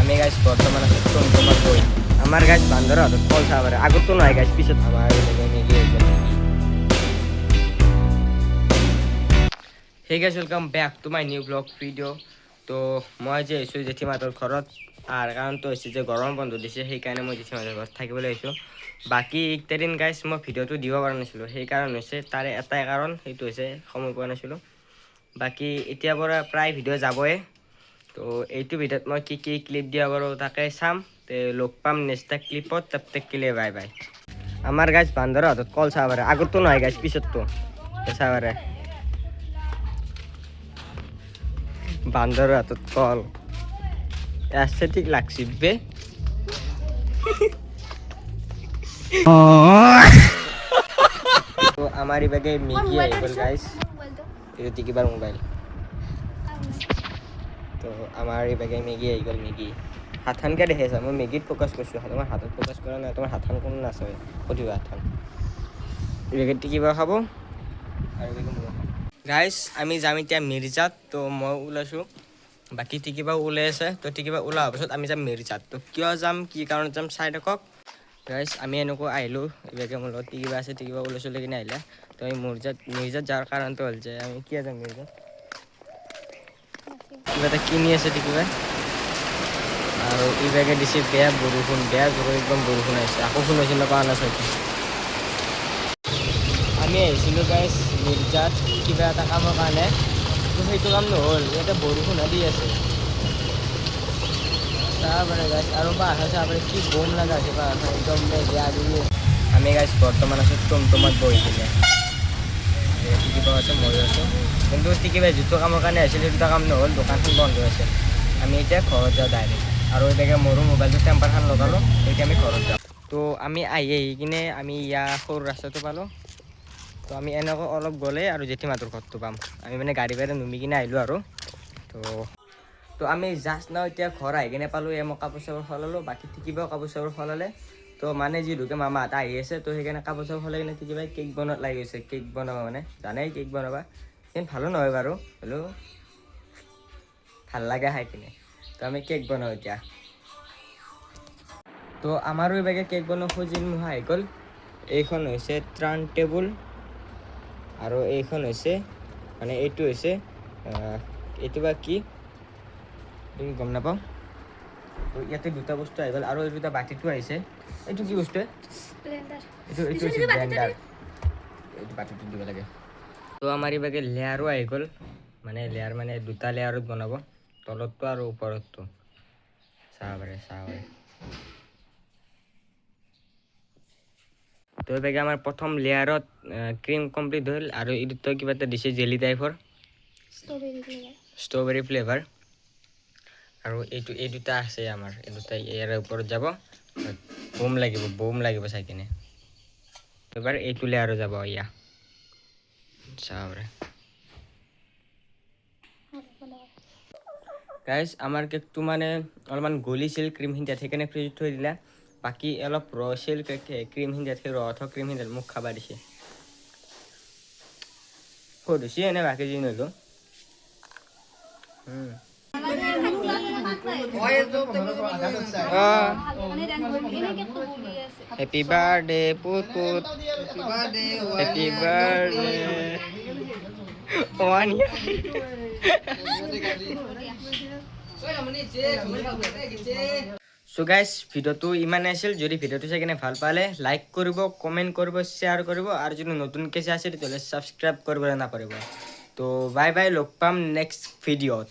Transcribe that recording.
আমি গাইছ বর্তমান আছি তোমার বই আমার গাছ বান্দর হাতত কল চাবারে আগত তো নয় গাছ পিছত আমার মেগি হে গাইছ welcome back to my new blog video' তো মই যে আহিছোঁ জেঠীমাহঁতৰ ঘৰত আৰু কাৰণটো হৈছে যে গৰম বন্ধ দিছে সেইকাৰণে মই জেঠীমাহঁতৰ ঘৰত থাকিবলৈ আহিছোঁ বাকী এইকেইদিন গাইছ মই ভিডিঅ'টো দিব পৰা নাছিলোঁ সেইকাৰণ হৈছে তাৰে এটাই কাৰণ সেইটো হৈছে সময় পোৱা নাছিলোঁ বাকী এতিয়াৰ পৰা প্ৰায় ভিডিঅ' যাবই তো এইটো ভিডিঅ'ত মই কি ক্লিপ দিয়া পাৰোঁ তাকে চাম তে লগ পাম নেক্সট ক্লিপত তাতে কিলে বাই বাই আমাৰ গাছ বান্দৰৰ হাতত কল চাব পাৰে আগততো নহয় গাছ পিছততো চাব পাৰে বান্দৰৰ হাতত কল এস্থেটিক লাগছি বে তো আমাৰ ইবাগে মেগি আহি গ'ল গাইছ এইটো কিবাৰ মোবাইল তো আমাৰ ইবাগে মেগি আহি গ'ল মেগি হাতখনকে দেখাইছা মই মেগীত ফ'কাছ কৰিছোঁ তোমাৰ হাতত ফ'কাছ কৰা নাই তোমাৰ হাতখন কোনো নাচায় সুধিবা হাতখন ইবাগে কিবা খাব আৰু গাইছ আমি যাম এতিয়া মিৰ্জাত তো মই ওলাইছোঁ বাকী টিকিবা ওলাই আছে তো টিকিবা ওলোৱাৰ পাছত আমি যাম মিৰ্জাত তো কিয় যাম কি কাৰণত যাম চাই থাকক গাইছ আমি এনেকুৱা আহিলোঁ ইবাগে মোৰ লগত টিকিবা আছে টিকিবা ওলাইছোঁ কিনে আহিলে তো আমি মিৰ্জাত যোৱাৰ কাৰণটো হ'ল যে আমি কিয় যাম মিৰ্জাত কিবা এটা কিনি আছে টিকিবা আৰু ইবাগে দিছে বেয়া বৰষুণ বেয়া জোৰ একদম বৰষুণ আহিছে আকৌ শুনাইছিল পোৱা নাছিল আমি আহিছিলোঁ গাইছ মিৰ্জাত কিবা এটা কামৰ কাৰণে তো সেইটো কাম নহ'ল ইয়াতে বৰষুণ দি আছে চাব পাৰে গাইছ আৰু পাহাৰ চাব পাৰে কি বম লগা হৈছে পাহাৰ একদম বেয়া দিলে আমি গাইছ বৰ্তমান আছোঁ টমটমত বহি কিনে টিকিবা আছে ময়ো আছোঁ কিন্তু টিকিবা যিটো কামৰ কাৰণে আহিছিলোঁ সেইটো কাম নহ'ল দোকানখন বন্ধ আছে আমি এতিয়া ঘৰত যাওঁ ডাইৰেক্ট আৰু এতিয়া মোৰো মোবাইলটো টেম্পাৰখন লগালোঁ এতিয়া আমি ঘৰত যাওঁ তো আমি আহি কিনে আমি ইয়াৰ সৰু ৰাস্তাটো পালোঁ তো আমি এনেকৈ অলপ গ'লে আৰু জেঠীমাহঁতৰ ঘৰটো পাম আমি মানে গাড়ী নুমি কিনে আহিলোঁ আৰু তো আমি জাষ্ট নাও এতিয়া ঘৰ আহি কিনে পালোঁ মই কাপোৰ চাপোৰ সলালোঁ বাকী টিকিবাও কাপোৰ চাপোৰ সলালে তো মানে যিহেতুকে মামাহঁত আহি আছে তো সেইকাৰণে কাপোৰ চাপোৰ সলাই কিনে টিকিবাই কেক বনোৱাত লাগি গৈছে কেক বনাব মানে জানেই কেক বনাবা কিন্তু ভালো নহয় বাৰু হ'লেও ভাল লাগে খাই কিনে তো আমি কেক বনাওঁ এতিয়া তো আমাৰো এইভাগে কেক বনাব খুজি নোহোৱা আহি গ'ল এইখন হৈছে ট্ৰাণ টেবুল আৰু এইখন হৈছে মানে এইটো হৈছে এইটো বা কি গম নাপাওঁ তো ইয়াতে দুটা বস্তু আহি গ'ল আৰু এই দুটা বাতিটো আহিছে এইটো কি বস্তু এইটো হৈছে ব্লেণ্ডাৰ এইটো বাতিটো দিব লাগে তো আমাৰ এইভাগে লেয়াৰো আহি গ'ল মানে লেয়াৰ মানে দুটা লেয়াৰত বনাব তলতটো আৰু ওপৰতটো চাব পাৰে তো এইভাগে আমাৰ প্ৰথম লেয়াৰত ক্ৰীম কমপ্লিট হ'ল আৰু এই দুটা কিবা এটা দিছে জেলি টাইপৰ ষ্ট্ৰবেৰী ফ্লেভাৰ আৰু এই দুটা আছে আমাৰ এই দুটা ইয়াৰ ওপৰত যাব বুম লাগিব চাই কিনে এবাৰ এইটো লেয়াৰো যাব ইয়া চাব পাৰে গাইজ আমাৰ কেকটো মানে অলপমান গলিছিল ক্ৰীমখিনি তাত সেইকাৰণে ফ্ৰিজত থৈ দিলা বাকী অলপ ৰছিল ক্ৰীমখিনি তাত সেই ৰথৰ ক্ৰীমখিনি মোক খাব দিছে সুধিছে এনে বাকী যি নহ'লেও হেপী বাৰ্থডে পুত happy birthday 1 year so guys ভিডিঅ'টো ইমানে আছিল যদি ভিডিঅ'টো চাই কিনে ভাল পালে লাইক কৰিব কমেণ্ট কৰিব শ্বেয়াৰ কৰিব আৰু যদি নতুনকৈ চাই আছে তেতিয়াহ'লে ছাবস্ক্ৰাইব কৰিবলৈ নাপাহৰিব তো বাই বাই লগ পাম নেক্সট ভিডিঅ'ত